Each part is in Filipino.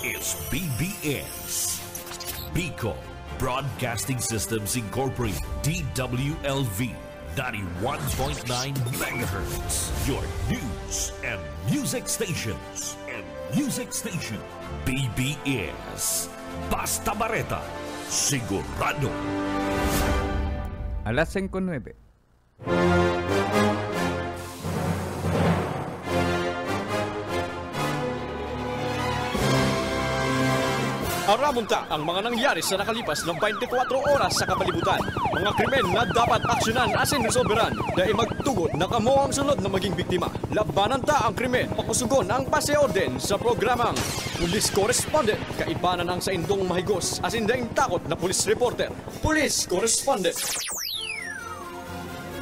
is BBS. Bicol Broadcasting Systems Incorporated, DWLV, 91.9 MHz. Your news and music stations. BBS. Basta Bareta, sigurado. Alas 5:09. Aramunta ang mga nangyari sa nakalipas ng 24 oras sa kapalibutan. Mga krimen na dapat aksyonan asin resolveran dahil magtugot na kamo ang sunod na maging biktima. Labanan ta ang krimen, pakusugon ang paseorden sa programang Police Correspondent. Kaibanan ang sa indong mahigos asin daing takot na police reporter. Police Correspondent.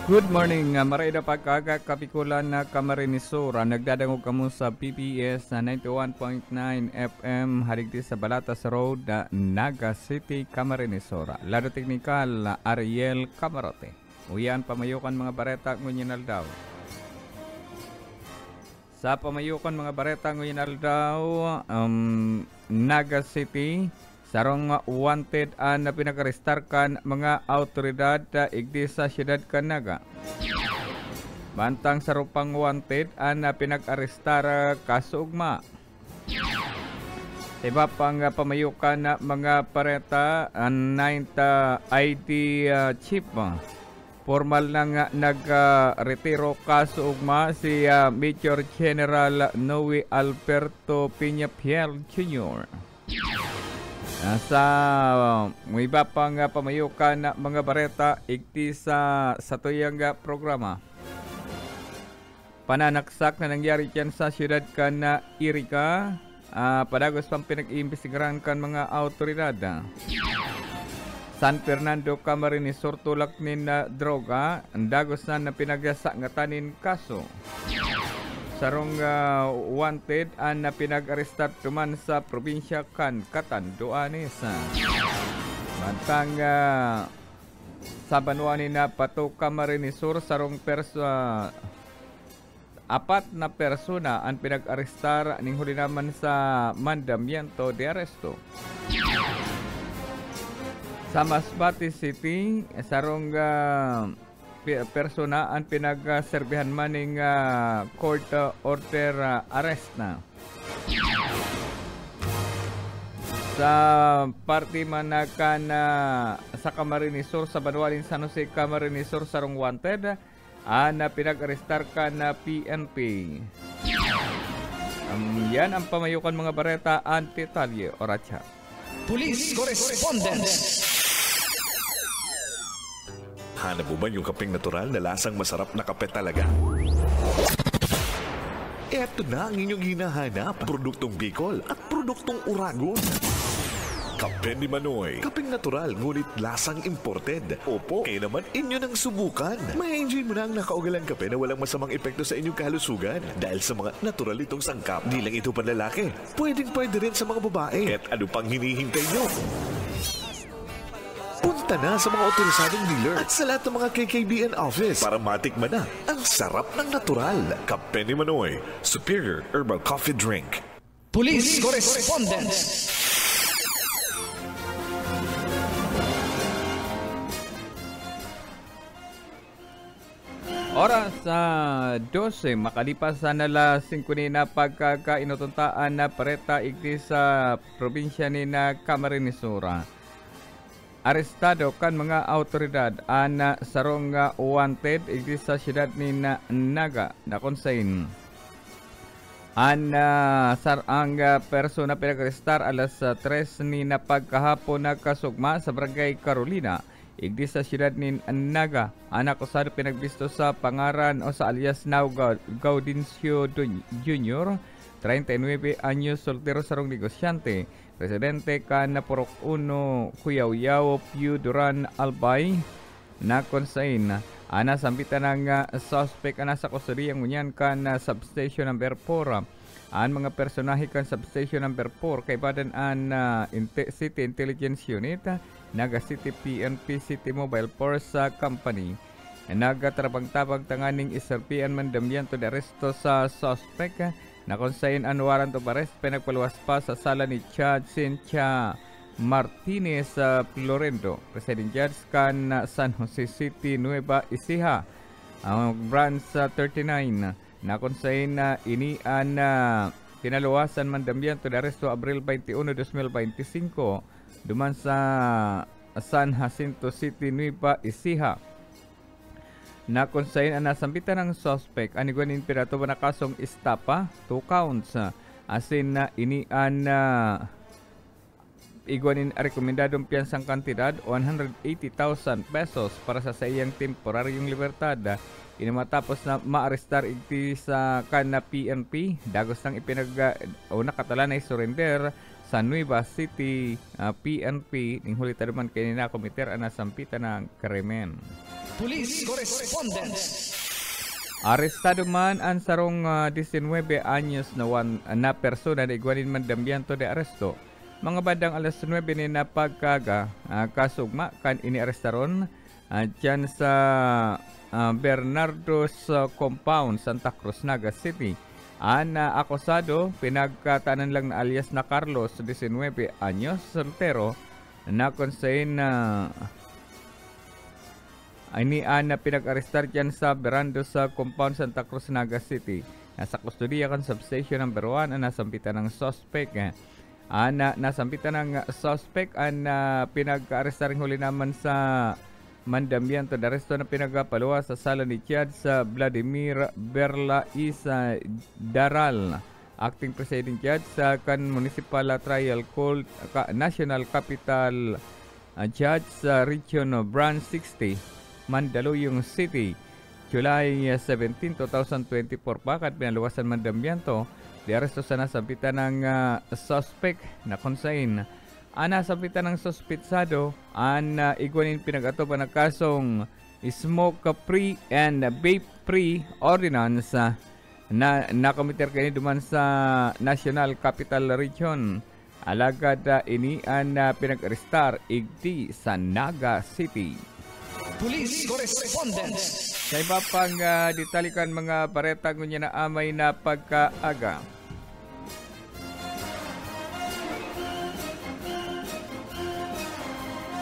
Good morning, marayda pagkaga kapikulan na Camarinesora. Nagdadangog kamo sa PPS na 91.9 FM harigdi sa Balatas Road, Naga City, Camarinesora. Lado teknikal, Ariel Camarote. Uyan pamayukan mga bareta ngunyan daw. Sa pamayukan mga bareta ngunyan daw, Naga City, sarong wanted na pinakarestarkan mga autoridad igdi sa siyudad Naga. Bantang sarupang wanted na pinag-arestar kasugma. Iba pang pamayukan na mga pareta 9th ID chief. Formal nang nag-retiro kasugma si Major General Noe Alberto Piñapiel Jr. Sa iba pang pamayukan na mga bareta igti sa tuyang programa. Pananaksak na nangyari dyan sa siyudad na Irica, padagos pang pinag-iimbestigaran kan mga autoridad. San Fernando Camarinesor tulak nin na droga, ang dagos na pinagasangatanin kaso. Sarong wanted na pinag-arestar tuman sa probinsya Catanduanes. Bantang sa Banuanin na Pato Camarinesor, sarong apat na persona ang pinag-arestar ning huli naman sa mandamiento de arresto. Sa Masbate City, sarong persona ang pinag-serbihan maning court order arrest na. Sa party manakan sa Camarinesor sa Banualin San Jose Camarinesor sarong wanted na pinag-arestar ka na PNP. Yan ang pamayukan mga bareta anti-talye Oracha. Police Correspondent. Hanap mo ba yung kapeng natural na lasang masarap na kape talaga? Eto na ang inyong hinahanap. Produktong Bicol at produktong Uragon. Kape ni Manoy. Kapeng natural, ngunit lasang imported. Opo, kaya naman inyo nang subukan. May enjoy mo na ang nakaugalang kape na walang masamang epekto sa inyong kalusugan. Dahil sa mga natural itong sangkap. Di lang ito panlalaki. Pwede rin sa mga babae. At ano pang hinihintay nyo? Punta na sa mga otorisadong dealer at sa lahat ng mga KKBN office para matikman na ang sarap ng natural. Kape ni Manoy, Superior Herbal Coffee Drink. Police Correspondent. Oras sa 12, makalipas na alas 5 na pagkakainutuntaan na pareta igdi sa probinsya ni na Camarinesora. Arestado kan mga autoridad na sarong wanted igdi sa siyudad ni Naga na konsain. Sarang persona pinag-arestar alas 3 ni na pagkahapon na kasugma sa Barangay Carolina igdi sa siyudad ni Naga. Anak usado pinagbisto sa pangaran o sa alias Now Gaudencio Jr., 39 anyos, soltero, sarong negosyante. Presidente kan na Purok 1 Kuyaw-Yaw Piu Duran Albay na konsain. Ana sambitan ng suspect na sa kusuriyang ngunyan kan substation number 4. Ang mga personahe kan substation number 4 kay badan an City Intelligence Unit, Naga City PNP City Mobile Force Company. Nagatrabang-tabang tanganing iserpian mandamyan to the resto sa suspect na kung saan ang warrant of arrest pinagpaluwas pa sa sala ni Judge Cynthia Martinez Florendo, Presiding Judge kan San Jose City, Nueva Ecija, ang branch 39 na kung saan inian pinaluwasan mandambiento de arresto Abril 21, 2025 duman sa San Jacinto City, Nueva Ecija, na kung saan nasambitan ng suspect aniguanin pirato ba na kasong istapa 2 counts asin na inian iguanin rekomendadong piyansang kantidad 180,000 pesos para sa iyang temporaryong libertad. Matapos na maarestar igti sa kana PNP dagos nang nakatala na surrender sa Nueva City PNP ning hulita duman kay na komiter nasampitan ng krimen. Police Correspondence. Arestado man ang sarong 19 anyos na persona na iguanin mandambiento de aresto. Mga bandang alas 9 ni napagkaga kasugma kan iniarestaron dyan sa Bernardo's Compound, Santa Cruz, Naga City. Ang akusado pinagkatanan lang na alias na Carlos, 19 anyos, soltero, na kung saan inian na pinag-arestar dyan sa Bernardo's Compound, Santa Cruz, Naga City. Nasa kustodiya kan substation number 1 na nasampitan ng suspect. Nasampitan ng suspect ang pinag-arestar huli naman sa mandambiento de arresto na pinagapaluwa sa sala ni Judge sa Vladimir Berlais Daral, acting presiding judge sa kan Municipal Trial Court National Capital Judge sa Region Branch 60, Mandaluyong City, July 17, 2024 pa kat pinaluwasan mandambiento di aresto sa nasampitan ng suspect na kung saan nasampitan ng suspitsado ang iguanin pinag-atoban ng kasong smoke free and vape free ordinance na nakomiter kayo duman sa National Capital Region. Alagad inian pinag-arestar igdi sa Naga City. Police Correspondence. Sa iba pang ditalikan mga baretang niya na amay na pagkaaga.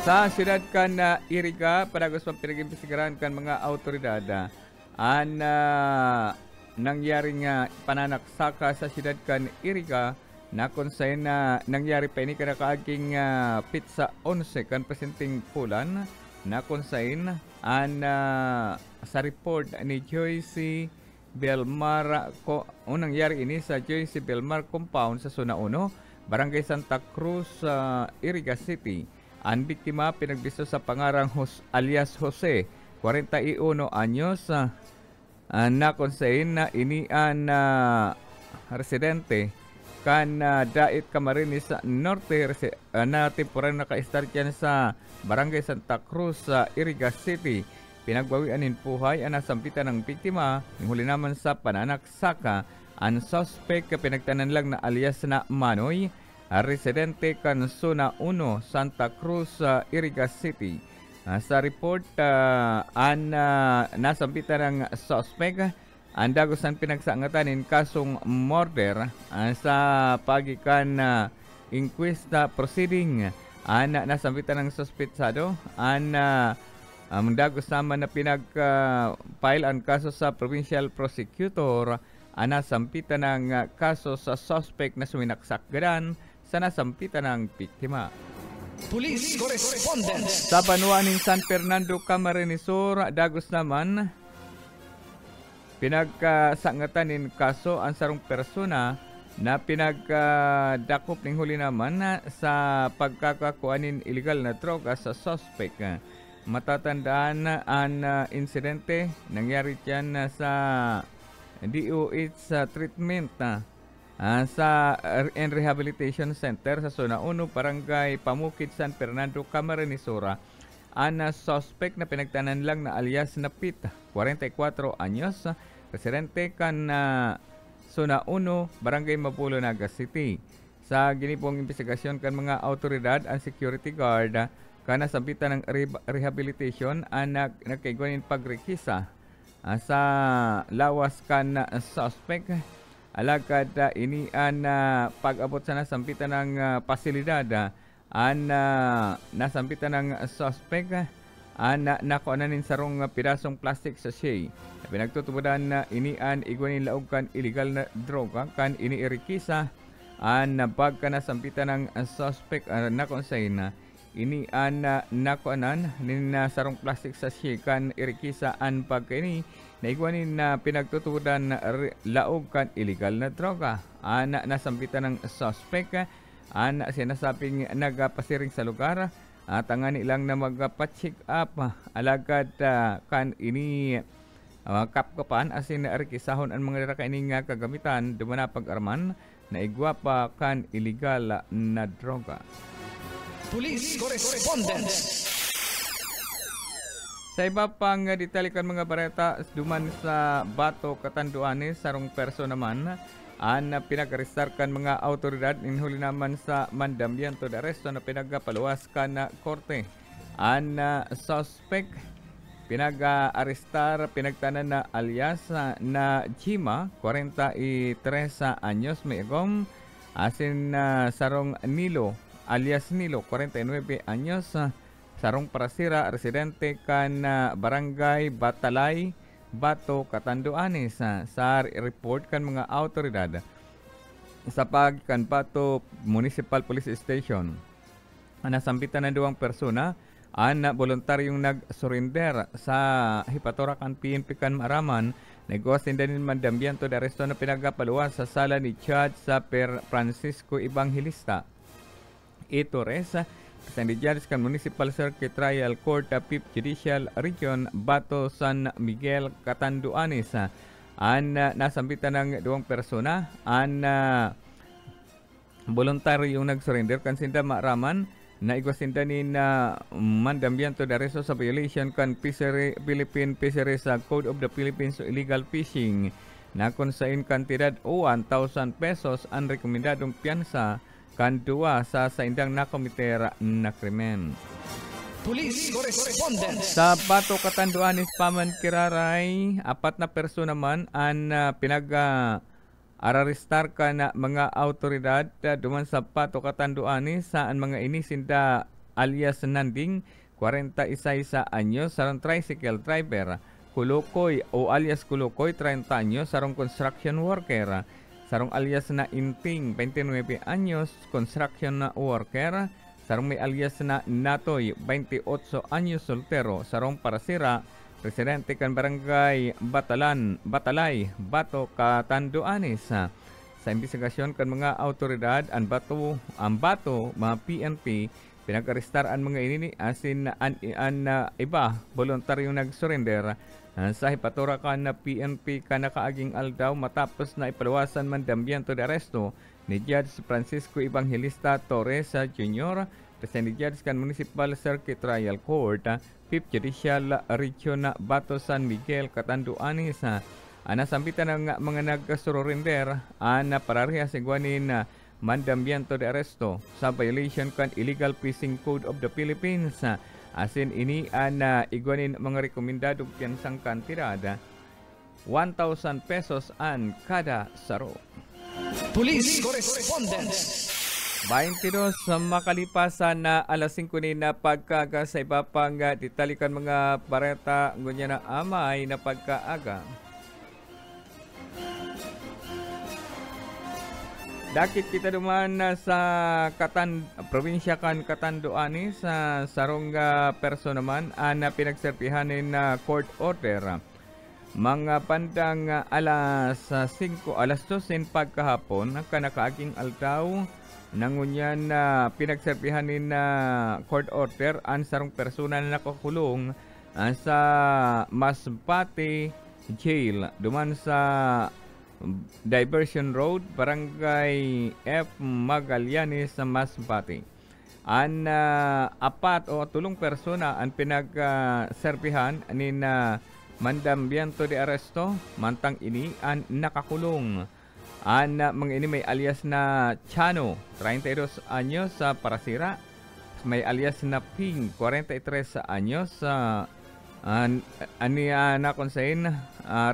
Sa siyudad kan Iriga, padagos pang pinag-imbestigaran kan mga autoridad ang nangyaring pananaksaka sa siyudad kan Iriga na kung saan nangyari pa ini kada kaaging pizza 11 kan presenting pulan na kung saan sa report ni Joyce Belmar nangyari ini sa Joyce Belmar Compound sa Zona 1, Barangay Santa Cruz, Iriga City. Ang biktima pinagbisto sa pangarang alias Jose, 41 anyos, na kung saan inian residente kan Dait Camarines Norte na temporary naka-start yan sa Barangay Santa Cruz sa Iriga City. Pinagbawian ng buhay ang nasampitan ng biktima. Huli naman sa pananaksaka ang suspect pinagtanan lang na alias na Manoy, residente kan Zona 1, Santa Cruz, Iriga City. Sa report, ang nasampitan ng suspect ang dagosan pinagsangatan in kasong murder sa pagikan inquest proceeding. Nasampitan ng suspetsado ang dagos naman na pinag-file ang kaso sa provincial prosecutor. Nasampitan ng kaso sa suspect na suminaksakgadan sa nasampitan ng biktima. Police Correspondence. Sa Banuan ng San Fernando, Camarines Sur, dagos naman pinagkasangatan ng kaso ang sarong persona na pinagdakop ng huli naman sa pagkakakuanin illegal na droga sa suspect. Matatandaan ang insidente nangyari dyan sa DOH treatment sa Rehabilitation Center sa Zona 1, Barangay Pamukid, San Fernando, Camarines Sur. Ang suspect na pinagtanan lang na alias na Pete, 44 anyos, residente kan Zona 1, Barangay Mapulo, Naga City. Sa ginipong investigasyon kan mga autoridad ang security guard kana sampitan ng rehabilitation ang nagkaiguanin pagrekisa sa lawas kan suspect Alagad ini an pag-abot sa nasampitan ng pasilidad nasampitan ng suspect nakuananin sarong pirasong plastic sachet. Pinagtutubudan na ini an igwanin laog kan illegal na droga kan ini irikisa pagka nasampitan ng suspect nakonsayin na ini nakuanan nin sarong plastic sachet kan irikisa pagka ini naigwanin na pinagtutubudan na laog kan illegal na droga. Nasampitan ng suspect sinasabing nagpasiring sa lugar at ang lang na magpa-check up alagad kan ini kapkapan asin arkisahon ang mga kaining kagamitan dumana pag-arman na igwapa kan illegal na droga. Police Correspondence. Sa iba pang detalye kan mga bareta duman sa Bato, Catanduanes, sarong perso naman pinag-arestar kan mga autoridad inhuli naman sa mandambiento de arresto na pinagapaluwas kan na korte. Suspect pinag-arestar pinagtanan na alias na Jima, 43 anyos may agom, asin sarong Nilo alias Nilo, 49 anyos, sarong Parasira, residente kan Barangay Batalay, Bato, Catanduanes. Sa report kan mga autoridad sa kan Bato Municipal Police Station, nasampitan na duwang persona voluntaryong nag-surrender sa hipatora kan PNP kan Maraman. Negosyo din mandambiento de arresto na pinagapaluwas sa sala ni Judge sa Francisco Evangelista Torres sa Judge kan Municipal Circuit Trial Court 5th Judicial Region, Bato, San Miguel, Catanduanes. Nasampitan ng duwang persona voluntaryong nag-surrender kan sinda Maraman na igwasinda ni mandambiento de arresto sa violation kan Philippine Fisheries Code of the Philippines o illegal fishing na konsain kantidad o 1,000 pesos ang rekomendadong piyansa kan duwa sa indang nakomiter na krimen. Police Correspondence. Sa Bato, Catanduanes, Paman Kiraray, 4 na perso naman ang araristar ka na mga autoridad duman sa Bato, Catanduanes saan mga inisinda alias Nanding, 41 anyos, sarong tricycle driver, Kulukoy o alias Kulukoy, 30 anyos, sarong construction worker, sarong alias na Inting, 29 anyos, construction worker, sarong may alias na Natoy, 28 anyos, soltero, sarong Parasira, residente kan Barangay Batalay, Bato, Catanduanes. Sa investigasyon kan mga autoridad ang Bato mga PNP pinag-arestar ang mga inini asin iba voluntaryong nag-surrender sa hipatora kan na PNP ka nakaaging aldaw matapos na ipaluwasan mandambiento de arresto ni Judge Francisco Evangelista Torres Jr. Presidente Judge kan Municipal Circuit Trial Court 5th Judicial Region, Bato, San Miguel, Catanduanes. Nasampitan ng mga nag-surrender na pararehas igwanin mandambiento de arresto sa violation kan illegal fishing code of the Philippines. Asin ini igwanin mga rekomendadong piyansang kantidad 1,000 pesos an kada saro. Police Correspondence. 22 makalipas na alas 5 na pagkaaga sa iba pang ditalikan mga bareta ngunya na amay na pagkaaga. Dakit kita duman sa probinsya kan Catanduanes sa sarong perso naman na pinagserpihanin na court order. Mga bandang alas 12 pagkahapon kanakaaging aldaw nangunyan na pinagserpihanin na court order ang sarong persona na nakakulong sa Masbate Jail duman sa Diversion Road, Barangay F. Magallanes sa Masbate. Ang 4 o 3 persona ang pinagserpihan ni mandambiento de arresto mantang ini ang nakakulong. Mga ini may alias na Chano, 32 anyos sa Parasira. May alias na Ping, 43 anyos sa na konsain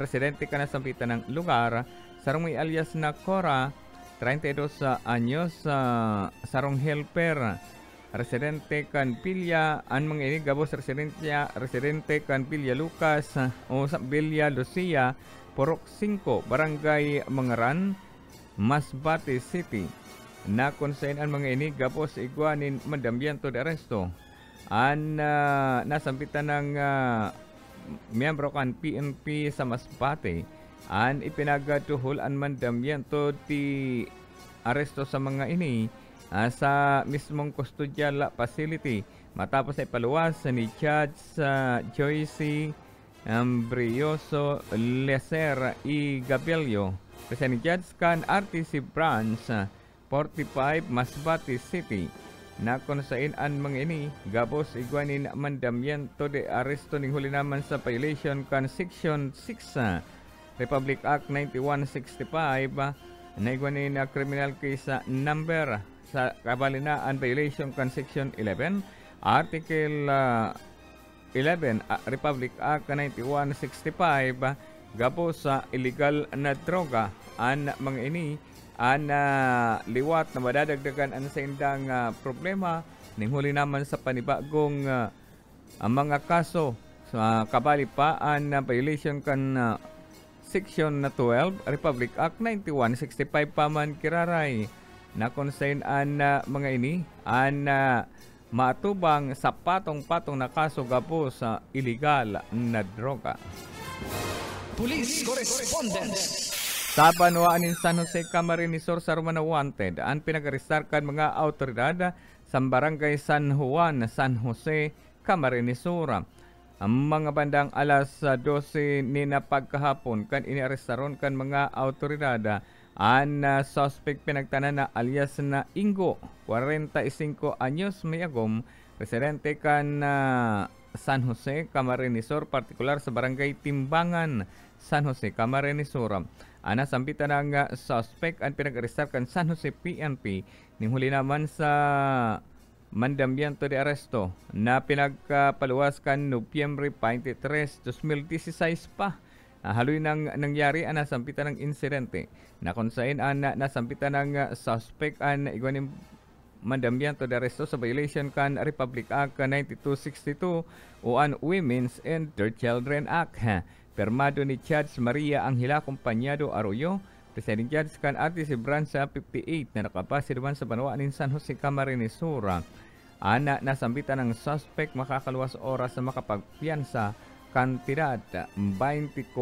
residente ka na sa pita ng lugar sarong may alias na Cora, 32 anyos, sarong helper, residente kan Pilya, an mga ini gabos residente kan Pilya Lucas, o sa Villa Lucia, Purok 5, Barangay Mangaran, Masbate City. Na konsen an mga ini gabos iguanin mandambiento de arresto. An nasampitan ng miyembro kan PNP sa Masbate. An ipinagatuhol an mandambiento ti aresto sa mga ini sa mismong custodial facility matapos ay paluwas ni Judge Joyce Brioso Leser y Gabelio. Kasi ni Judge kan RTC Branch 45 Masbate City na kung saan an mga ini gabos iguanin mandamiento de aresto ning huli naman sa violation kan Section 6 Republic Act 9165 na iguanin na criminal case number sa kabalinaan violation kan Section 11 Article 11 Republic Act 9165 gabos sa illegal na droga an mga ini liwat na madadagdagan ang sa indang problema ning huli naman sa panibagong mga kaso sa kabali pa ang violation kan Section 12 Republic Act 9165 paman kiraray na konsen an mga ini matubang sa patong-patong na kaso gabos sa illegal na droga. Police Correspondence. Sa Banwaan in San Jose, Camarines Sur, sa Romana Wanted, ang pinag-arestar kan mga autoridad sa Barangay San Juan, San Jose, Camarines Sur. Ang mga bandang alas 12 ni na pagkahapon kan iniarestaron kan mga autoridad ang suspect pinagtanan na alias na Ingo, 45 anyos mayagom, residente kan San Jose, Camarines Sur, partikular sa Barangay Timbangan, San Jose, Camarines Sur. Ana sampitan ng suspect ang pinag-arestar kan San Jose PNP ning huli naman sa mandambiento de aresto na pinagpaluwas kan Nobyembre 23, 2016 pa. Haloy nang nangyari ang nasampitan ng insidente na kung saan ang nasampitan ng suspect ang iguaning mandambiento de aresto sa violation kan Republic Act 9262 o ang Women's and Their Children Act. Permado ni Judge Maria Angela Acompañado Arroyo, Presiding Judge kan RTC Branch 58 na nakapasi naman sa Banwaan in San Jose, Camarines Sur. Ana nasambitan ng suspect makakaluwas oras sa makapagpiyansa kantidad 24,000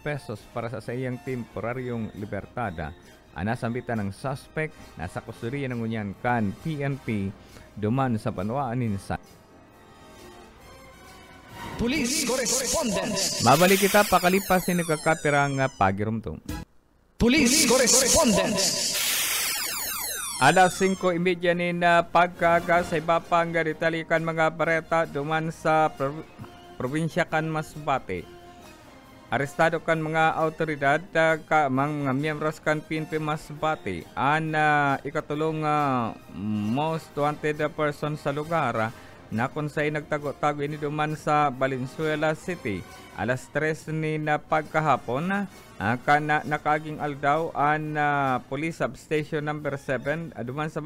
pesos para sa iyang temporaryong libertad. Ana sambitan ng suspect nasa kustodiya ng unyan kan PNP duman sa Banwaan in San Police Correspondence. Mabalik kita pakalipas ni nagkakapirang pagirumtong. Police Correspondence. Alas 5:30 ni na pagkaga sa iba pang ritalikan mga bareta duman sa probinsya kan Masbate. Arestado kan mga autoridad mga miyembros kan PNP Masbate an ikatulong most wanted person sa lugar na kung sa'y nagtago-tago ini duman sa Valenzuela City. Alas 3 ni na pagkahapon, nakaging aldaw ang Police Substation number 7 duman sa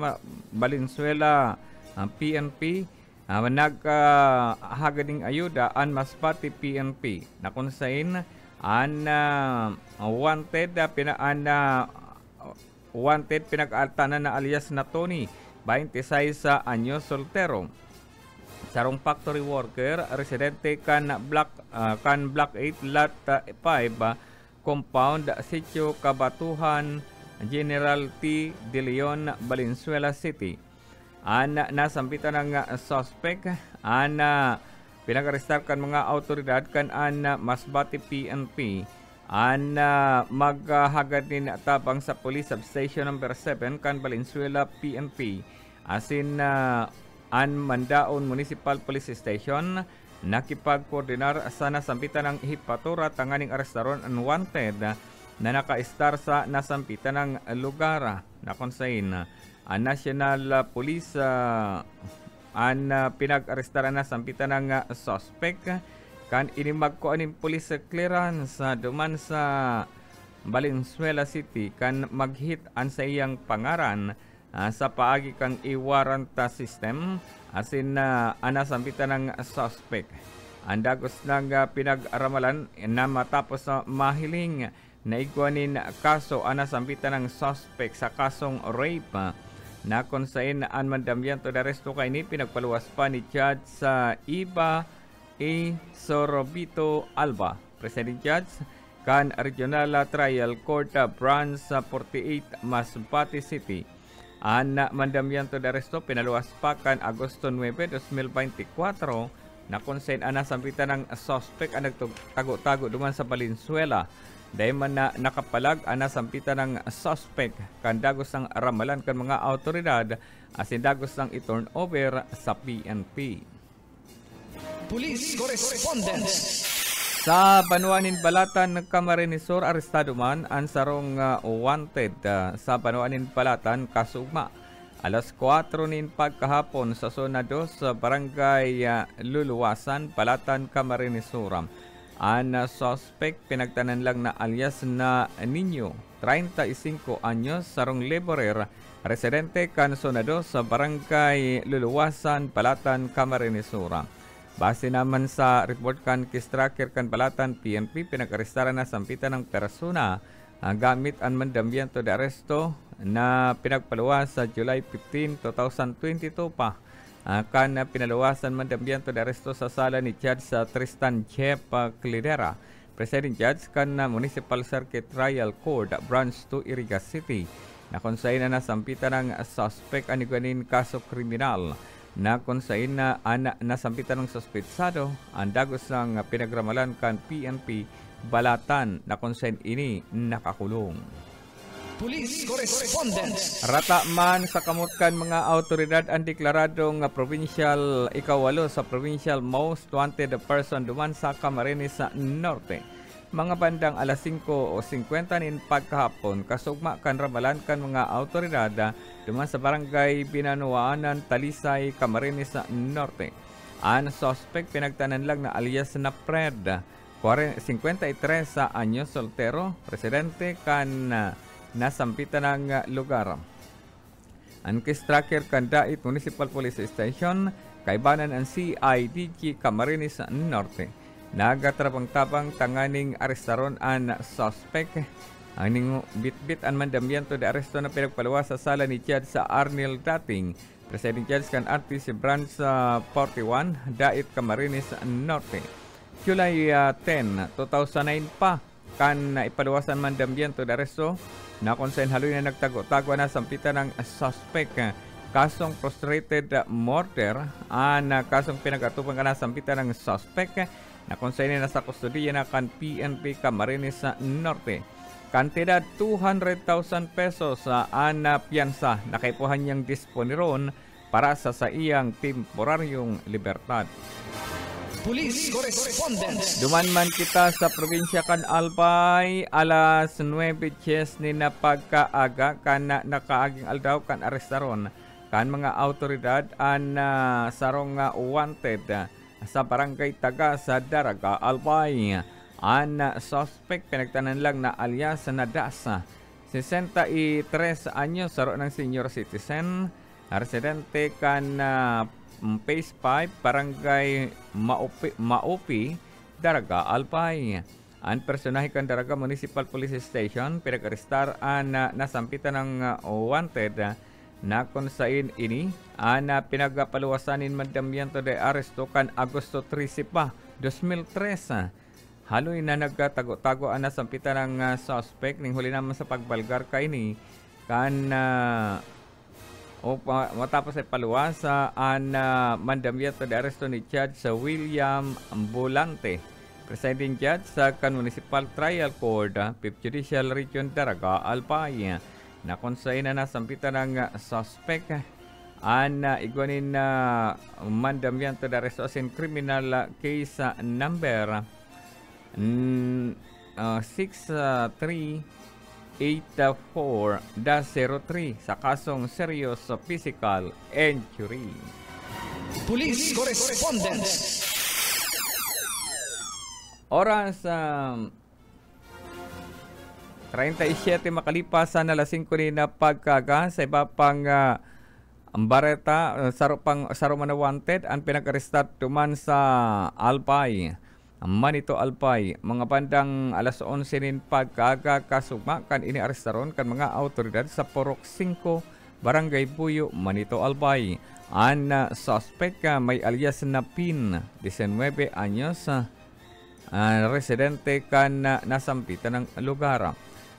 Valenzuela PNP. Naghagading ayuda ang Masbate PNP na kung sa'y wanted pinag-altanan na alias na Tony, 26 anyos soltero. Sarong factory worker, residente kan Block 8 Lot 5 Compound, Sitio Kabatuhan, General T. De Leon, Valenzuela City. Nasampitan ng suspect, pinag-arestar kan mga autoridad kan Masbate PNP. Maghagad din tabang sa Police Substation number 7 kan Valenzuela PNP. Asin Mandaon Municipal Police Station nakipagkoordinar sa nasampitan ng hipatura tanganing arestaron unwanted na naka-star sa nasampitan ng lugar na konsain National Police pinag-arestaran na sampitan ng suspect kan inimag ko aning police clearance duman sa Valenzuela City kan maghit an sa iyang pangaran sa paagi kang i-warranta system asin na anasambitan ng suspect. Ang dagos ng pinag-aramalan na matapos na mahiling na igwanin kaso anasambitan ng suspect sa kasong rape na kung saan ang mandamyanto de arresto kay ni pinagpaluwas pa ni Judge sa Iba A. Sorobito Alba, President Judge kan Regional Trial Court Branch 48 Masbate City. Ang mandamyanto de arresto pinaluwas pa kan Agosto 9, 2024 na kung saan anasambitan ng suspect ang nagtago-tago duman sa Valenzuela. Dahil man na nakapalag anasambitan ng suspect kan dagos ng ramalan kan mga autoridad asin dagos ng i-turn over sa PNP. Police Correspondence. Sa Banuanin Balatan, Camarines Sur, arestado man ang sarong wanted sa Banuanin Balatan, Kasugma. Alas 4 nin pagkahapon sa zona 2 sa Barangay Luluwasan, Balatan, Camarines Sur. Ang suspect pinagtanan lang na alias na Niño, 35 anyos, sarong laborer, residente kan zona 2 sa Barangay Luluwasan, Balatan, Camarines Sur. Base naman sa report kan Kistraker kan Balatan PNP, pinag-arestaran na sampitan ng persona gamit ang mandamyanto de arresto na pinagpaluwas sa July 15, 2022 pa. Kan pinaluwasan mandamyanto de arresto sa sala ni Judge Tristan Jeff Clidera, President Judge kan Municipal Circuit Trial Court Branch 2 Irigas City, na kung saan na nasampitan ng suspect aniguanin kaso kriminal na kung saan na nasampitan ng suspetsado ang dagos ng pinagramalan kan PNP Balatan na kung saan ini nakakulong. Police Correspondence. Rata man sa kamot kan mga autoridad ang deklaradong provincial ikawalo sa provincial most wanted person duman sa Camarines Norte. Mga bandang alas 5:50 nin pagkahapon kasugma kan ramalan kan mga autoridad duman sa barangay Binanuaanan, Talisay, Camarines Norte. Ang suspect pinagtanan lang na alias na Fred, 53 sa anyos, soltero, residente kan nasampitan ng lugar. Ang Kistraker kan Dait Municipal Police Station, kaibanan ang CIDG Camarines Norte. Nagatrabang-tabang tanganing arestaron ang suspect. Ang bitbit ang mandamyanto de arresto na pinagpaluwas sa sala ni Judge sa Arnil Dating, President Judge kan RTC Branch 41, Dait Camarines Norte. July 10, 2009 pa kan ipaluwasan mandamyanto de arresto na kung saan haloy na nagtago-tago na sampitan ng suspect. Kasong frustrated murder, kasong pinag-atupang na sampitan ng suspect na kung saan nasa kustodiya na kan PNP Camarines Norte. Kantidad 200,000 pesos sa piyansa na kaipuhan niyang disponiron para sa iyang temporaryong libertad. Police Correspondence. Duman man kita sa probinsya kan Albay, alas 9:10 ni na pagkaaga kan nakaaging aldaw kan arestaron kan mga autoridad an sarong wanted sa barangay Taga sa Daraga, Albay. Ang suspect pinagtanan lang na alias na Dasa, 63 anyos, saro ng senior citizen, residente kan Phase 5, barangay Maupi, Daraga, Albay. Ang personahe kan Daraga Municipal Police Station pinag-arestar ang nasampitan ng wanted na kung saan ini pinagapaluwasanin mandamyanto de arresto kan Agosto 13 pa, 2003. Haloy na nagtago-tago ang nasampitan ng suspect ning huli naman sa pagbalgar ka ini kan matapos ay paluwasa ang mandamyanto de arresto ni Judge William Ambulante, Presiding Judge sa kan Municipal Trial Court, 5th Judicial Region, Daraga, Albay, na kung saan na nasampitan ng suspect ang igwanin na mandamyanto de arresto in criminal case number 6384-03 sa kasong serious physical injury. Police Correspondence. Oras 37 makalipas sa alas 5 ni na pagkaga sa iba pang ang bareta, saro man na wanted, ang pinag-arestar tuman sa Alpay. Manito Alpay, mga bandang alas 11 nin pagkaaga kasugma kan ini-arestaron kan mga autoridad sa Purok 5, Barangay Buyo, Manito Alpay. Ang suspect may alias na Pin, 19 anyos, residente kan nasampitan ng lugar.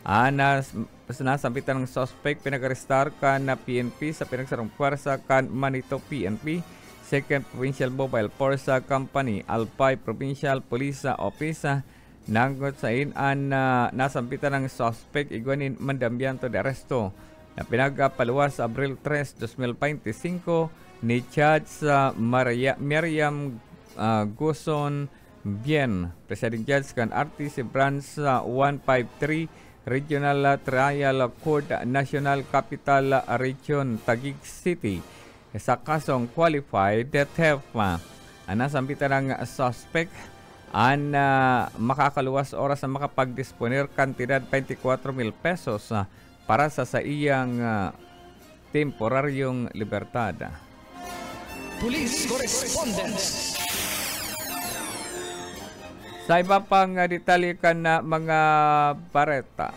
Nasampitan ng suspect pinag-arestar kan na PNP sa pinagsarong pwersa kan Manito PNP, 2nd Provincial Mobile Force Company, Alpay Provincial Police Office. Nangot sa inan nasampitan ng suspect igwanin mandambianto de arresto na pinagpaluwas sa Abril 3, 2025 ni Judge Miriam Guson Bien, Presiding Judge kan RTC Branch 153 Regional Trial Court, National Capital Region, Taguig City, sa kasong qualified theft. Nasampitan ng suspect ang makakaluwas oras na makapag-disponer kantidad 24,000 pesos para sa iyang temporaryong libertad. Police Correspondence. Sa iba pang detalye kan na mga bareta.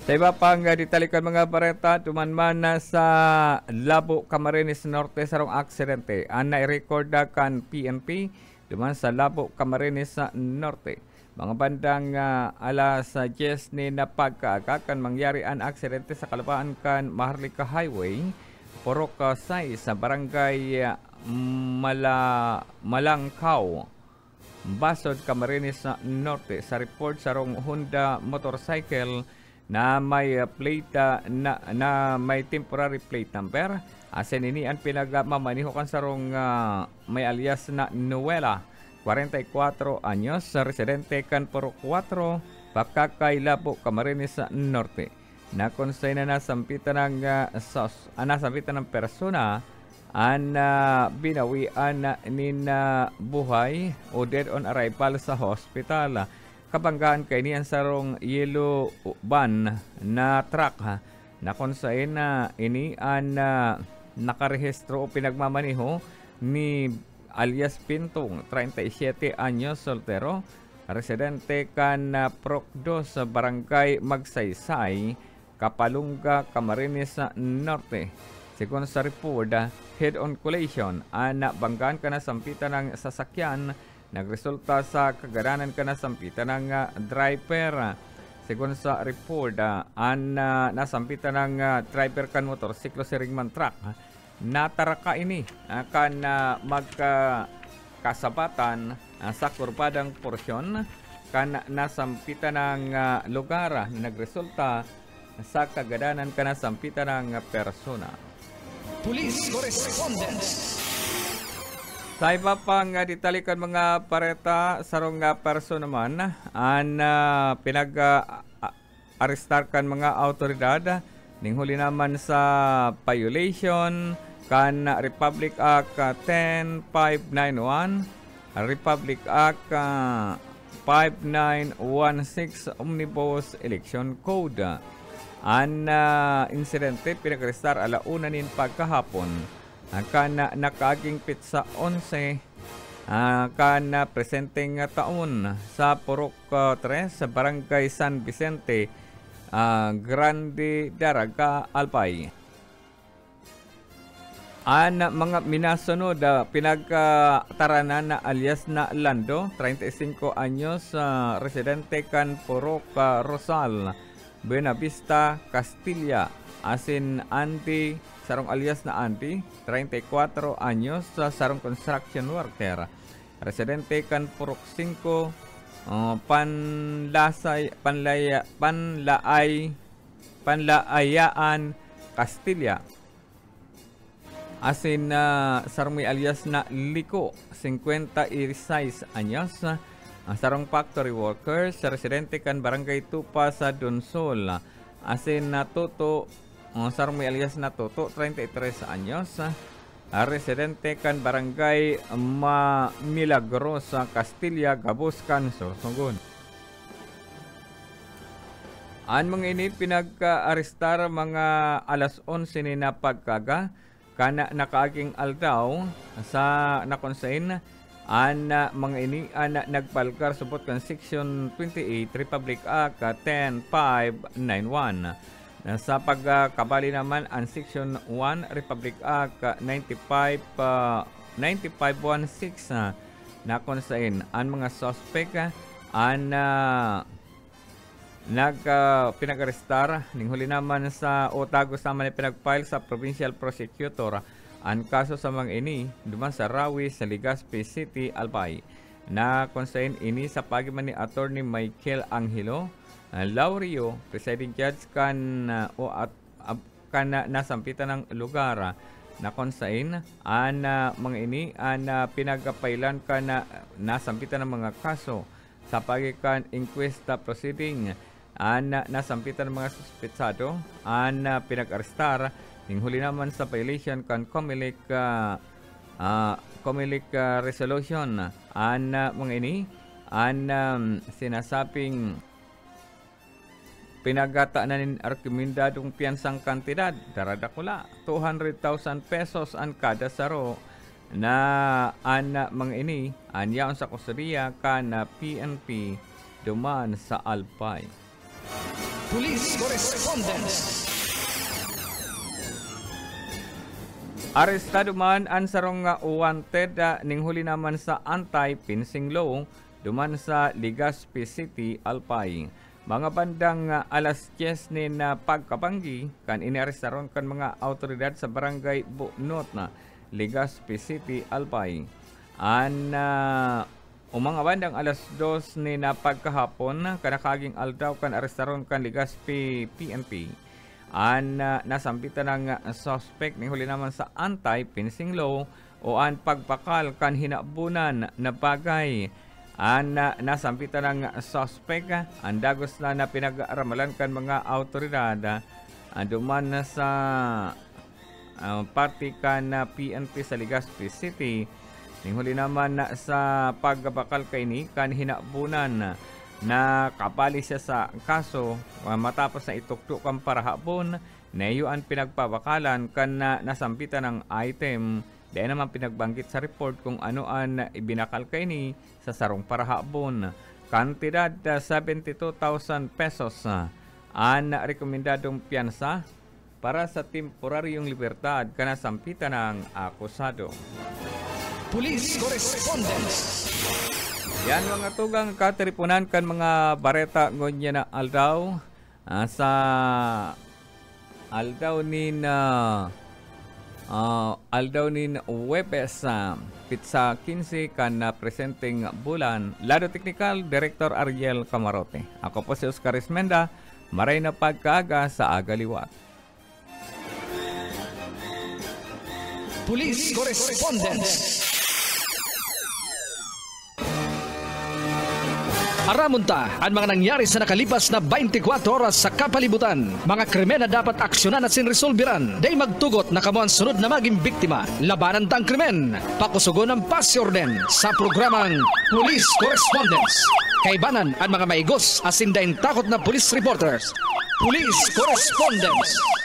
Sa iba pang ditalikan mga bareta, tumanman na sa Labo, Camarines Norte sarong aksidente. Ang na-record kan PNP, tuman sa Labo, Camarines Norte. Mga bandang alas 10 ni napagkaaga kan mangyari ang aksidente sa kalapaan kan Maharlika Highway, Purok 6 sa Barangay Malangkaw, Basod, Camarines Norte. Sa report sarong Honda motorcycle na may plate na may temporary plate number. Asen ini ang pinagmamaniho kan sarong may alias na Noela, 44 anyos, residente kan Purok 4, Pakakay, Labo, Camarines Norte. Nakonsay na nasampitan ng persona ang binawian nin buhay o dead on arrival sa hospital. Kabanggaan kay niyan sarong yellow van na truck na kung saan ini ang nakarehistro o pinagmamaniho ni alias Pintong, 37 anyos, soltero, residente kan Purok 2 Barangay Magsaysay, Kapalunga, Camarines Norte. Sekon sa report, head-on collision ang banggaan ka na sampitan ng sasakyan, nagresulta sa kagadanan ka na sampitan ng driver. Según sa report, ang nasampitan ng driver kan motorsiklo si Ringman truck, nataraka ini kan magkasabatan sa kurbadang porsyon kan nasampitan ng lugar na nagresulta sa kagadanan ka na sampitan ng persona. Police Correspondence. Sa iba pang ditalikan mga pareta, sarong person naman ang pinag-arestar kan mga autoridad ning huli naman sa violation kan Republic Act 10591, Republic Act 5916 Omnibus Election Code. Ang insidente pinag-arestar alauna nin pagkahapon. Kana nakaaging pitsa 11 kana presenteng taon sa Purok 3 sa Barangay San Vicente, Grande Daraga, Alpay. Ang mga minasunod pinagtaranan na alias na Lando, 35 anyos, residente kan Purok Rosal, Buenavista, Castilla. Asin Andy, sarong alias na Andy, 34 anyos, sarong construction worker, residente kan Purok 5, Panlaayaan, Castilla. Asin sarong may alias na Liko, 56 anyos, sarong factory workers, residente kan Barangay Tupa sa Donsol. Asin Toto sarong may alias na Toto, 33 anyos, residente kan barangay Milagros sa Castilla, Gabuscan, Sorsogon. Ang mga ini pinagka-arestar mga alas 11 ni na pagkaga kana nakaaging aldaw sa nakonsain an mga ini nagpalkar supot kan Section 28 Republic Act 10591. Sa pagkabali naman ang Section 1 Republic Act 9516 na konsain ang mga suspect an pinag-arestar ning huli naman sa Otago sama ni pinag-file sa Provincial Prosecutor ang kaso sa mga ini duman sa Rawi sa Legazpi City, Albay na konsain ini sa pagiman ni Attorney Michael Angelo Laurio, presiding judge kan nasampitan ng lugar na konsain ang mga ini ang pinagpailan kan nasampitan ng mga kaso sa pagikan inquesta proceeding ang nasampitan ng mga suspetsado ang pinag-arestar ning huli naman sa violation kan Comelec resolution ang mga ini ang sinasabing pinagata na nin rekomendadong piyansang kantidad daradakula 200,000 pesos ang kada saro na ang mga ini anyaon sa kusuriya kan PNP duman sa Albay. Police Correspondence. Arestado man ang sarong wanted ning huli naman sa anti-fencing law duman sa Legazpi City, Albay. Mga bandang alas 10 ni na pagkabanggi kan iniarestaron kan mga autoridad sa barangay Bunot na Legazpi City, Albay. Mga bandang alas 2 ni na pagkahapon kanakaging aldaw kan arestaron kan Legazpi PNP. Nasampitan ng suspect ni huli naman sa anti-fencing law o ang pagpakal kan hinabunan na bagay. Nasampitan ng suspect ang dagos na pinag-aramalan kan mga autoridad duman sa party kan PNP sa Legazpi City. Ning huli naman sa pagbakal kay ni kan hinabunan na kapali siya sa kaso matapos na ituktok ang parahabon na iyon pinagpabakalan kan nasampitan ng item. Dahil naman pinagbanggit sa report kung ano ang ibinakal kay ni sa sarong parahabon. Kantidad 72,000 pesos ang rekomendadong piyansa para sa temporaryong libertad kanasampitan ng akusado. Police Correspondence. Yan mga tugang kateripunan kan mga bareta ngonya na aldaw sa aldaw nin Webes Pizza 15 kan presenting bulan. Lado Technical Director Ariel Camarote. Ako po si Oscar Ismenda. Maray na pagkaaga sa Agaliwat. Police Correspondence. Aramunta ang mga nangyari sa nakalipas na 24 oras sa kapalibutan. Mga krimen na dapat aksyonan at sinresolbiran. Day magtugot na kamo ang sunod na maging biktima. Labanan tang krimen. Pakusugon ng pasyorden sa programang Police Correspondence. Kaibanan ang mga maigos asin daing takot na police reporters. Police Correspondence.